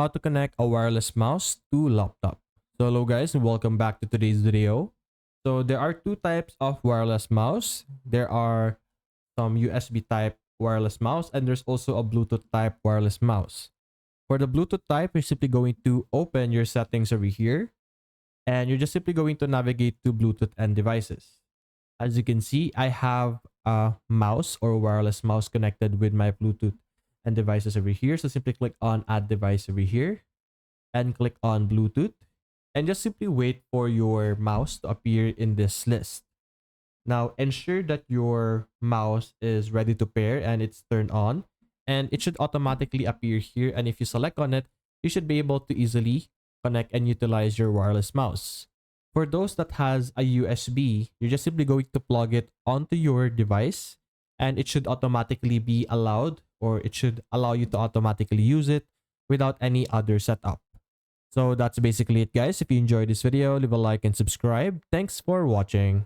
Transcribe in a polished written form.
how to connect a wireless mouse to laptop. So hello guys and welcome back to today's video. So there are two types of wireless mouse. There are some USB type wireless mouse and there's also a Bluetooth type wireless mouse. For the Bluetooth type, you're simply going to open your settings over here and you're just simply going to navigate to Bluetooth and devices. As you can see, I have a mouse or wireless mouse connected with my Bluetooth and devices over here. So simply click on add device over here and click on Bluetooth and just simply wait for your mouse to appear in this list. Now ensure that your mouse is ready to pair and it's turned on, and it should automatically appear here, and if you select on it, you should be able to easily connect and utilize your wireless mouse. For those that has a USB, you're just simply going to plug it onto your device and it should automatically be allowed, or it should allow you to automatically use it without any other setup. So that's basically it guys. If you enjoyed this video, leave a like and subscribe. Thanks for watching.